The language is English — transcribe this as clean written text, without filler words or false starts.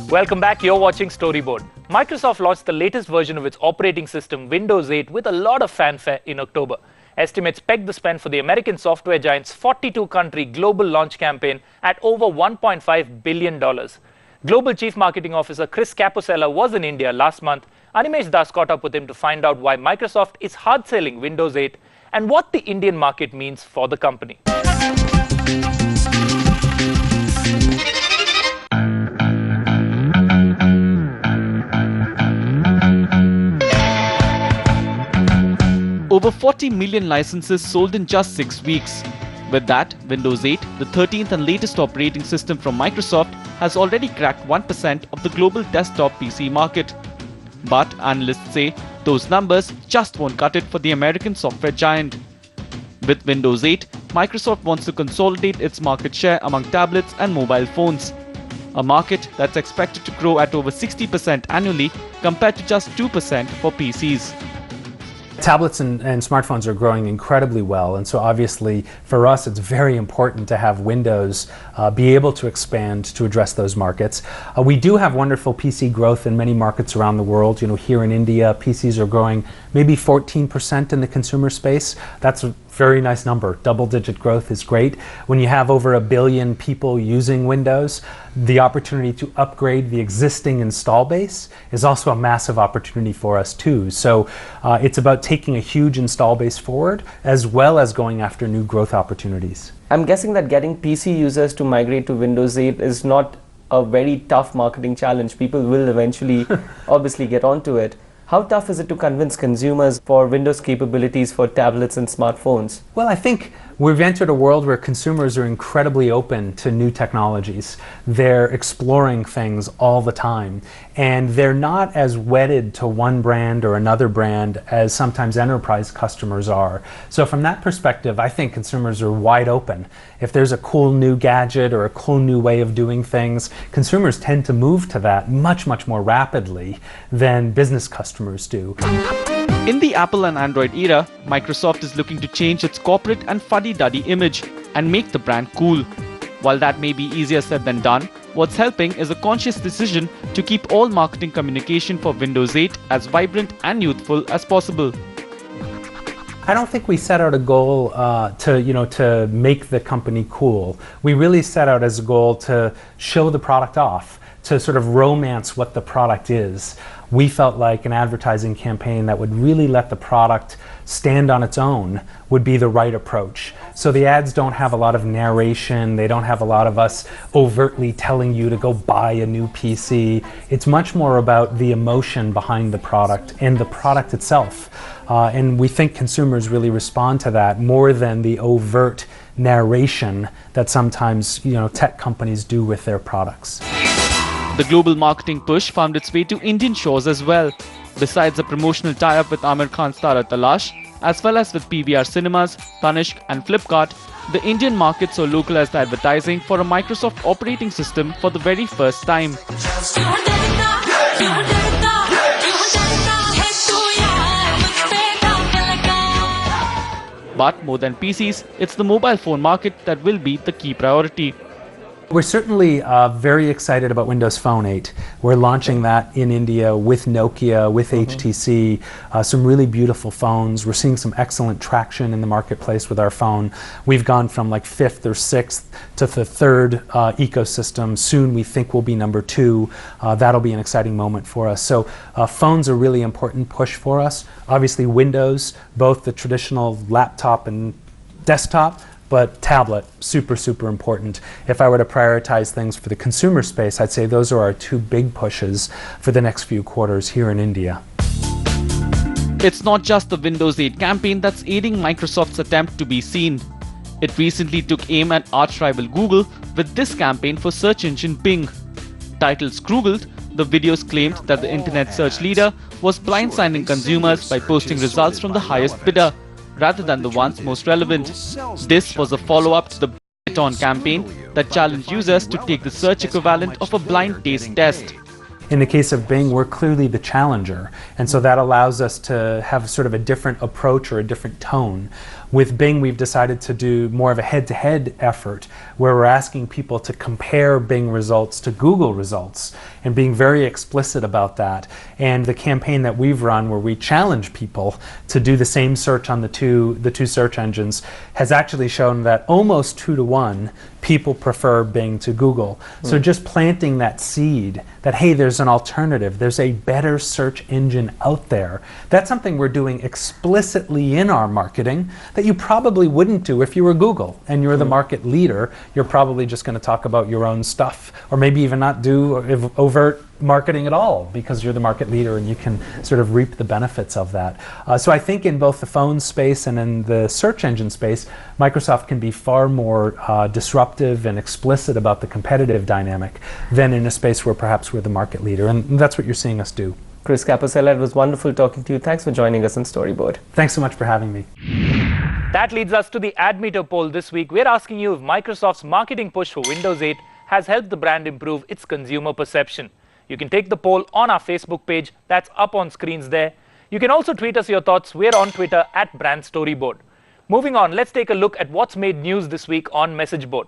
Welcome back, you're watching Storyboard. Microsoft launched the latest version of its operating system, Windows 8, with a lot of fanfare in October. Estimates peg the spend for the American software giant's 42-country global launch campaign at over $1.5 billion. Global Chief Marketing Officer Chris Capossel was in India last month. Animesh Das caught up with him to find out why Microsoft is hard-selling Windows 8 and what the Indian market means for the company. Over 40 million licenses sold in just 6 weeks. With that, Windows 8, the 13th and latest operating system from Microsoft, has already cracked 1% of the global desktop PC market. But analysts say those numbers just won't cut it for the American software giant. With Windows 8, Microsoft wants to consolidate its market share among tablets and mobile phones, a market that's expected to grow at over 60% annually compared to just 2% for PCs. Tablets and smartphones are growing incredibly well, and so obviously for us it's very important to have Windows be able to expand to address those markets. We do have wonderful PC growth in many markets around the world. You know, here in India, PCs are growing maybe 14% in the consumer space. That's a very nice number. Double-digit growth is great. When you have over 1 billion people using Windows, the opportunity to upgrade the existing install base is also a massive opportunity for us too. So it's about taking a huge install base forward as well as going after new growth opportunities. I'm guessing that getting PC users to migrate to Windows 8 is not a very tough marketing challenge. People will eventually obviously get onto it. How tough is it to convince consumers for Windows capabilities for tablets and smartphones? Well, I think we've entered a world where consumers are incredibly open to new technologies. They're exploring things all the time, and they're not as wedded to one brand or another brand as sometimes enterprise customers are. So from that perspective, I think consumers are wide open. If there's a cool new gadget or a cool new way of doing things, consumers tend to move to that much, much more rapidly than business customers do. In the Apple and Android era, Microsoft is looking to change its corporate and fuddy-duddy image and make the brand cool. While that may be easier said than done, what's helping is a conscious decision to keep all marketing communication for Windows 8 as vibrant and youthful as possible. I don't think we set out a goal to make the company cool. We really set out as a goal to show the product off, to sort of romance what the product is. We felt like an advertising campaign that would really let the product stand on its own would be the right approach. So the ads don't have a lot of narration, they don't have a lot of us overtly telling you to go buy a new PC. It's much more about the emotion behind the product and the product itself. And we think consumers really respond to that more than the overt narration that sometimes tech companies do with their products. The global marketing push found its way to Indian shores as well. Besides a promotional tie-up with Amir Khan's Tara Talash, as well as with PVR Cinemas, Tanishq and Flipkart, the Indian market saw localized advertising for a Microsoft operating system for the very first time. But more than PCs, it's the mobile phone market that will be the key priority. We're certainly very excited about Windows Phone 8. We're launching that in India with Nokia, with HTC, some really beautiful phones. We're seeing some excellent traction in the marketplace with our phone. We've gone from like 5th or 6th to the 3rd ecosystem. Soon we think we'll be number 2. That'll be an exciting moment for us. So phones are really important push for us. Obviously Windows, both the traditional laptop and desktop, but tablet, super, super important. If I were to prioritize things for the consumer space, I'd say those are our 2 big pushes for the next few quarters here in India. It's not just the Windows 8 campaign that's aiding Microsoft's attempt to be seen. It recently took aim at arch-rival Google with this campaign for search engine Bing. Titled Scroogled, the videos claimed that the internet search leader was blindsiding consumers by posting results from the highest bidder, rather than the ones most relevant. This was a follow-up to the Bet On campaign that challenged users to take the search equivalent of a blind taste test. In the case of Bing, we're clearly the challenger, and so that allows us to have sort of a different approach or a different tone. With Bing, we've decided to do more of a head-to-head effort where we're asking people to compare Bing results to Google results and being very explicit about that. And the campaign that we've run where we challenge people to do the same search on the two search engines has actually shown that almost 2-to-1 people prefer Bing to Google. So just planting that seed that, hey, there's an alternative, there's a better search engine out there. That's something we're doing explicitly in our marketing that you probably wouldn't do if you were Google and you're the market leader. You're probably just going to talk about your own stuff, or maybe even not do overt marketing at all because you're the market leader and you can sort of reap the benefits of that. So I think in both the phone space and in the search engine space, Microsoft can be far more disruptive and explicit about the competitive dynamic than in a space where perhaps we're the market leader, and that's what you're seeing us do. Chris Capossel, it was wonderful talking to you. Thanks for joining us on Storyboard. Thanks so much for having me. That leads us to the Ad Meter poll this week. We're asking you if Microsoft's marketing push for Windows 8 has helped the brand improve its consumer perception. You can take the poll on our Facebook page. That's up on screens there. You can also tweet us your thoughts. We're on Twitter @BrandStoryboard. Moving on, let's take a look at what's made news this week on Message Board.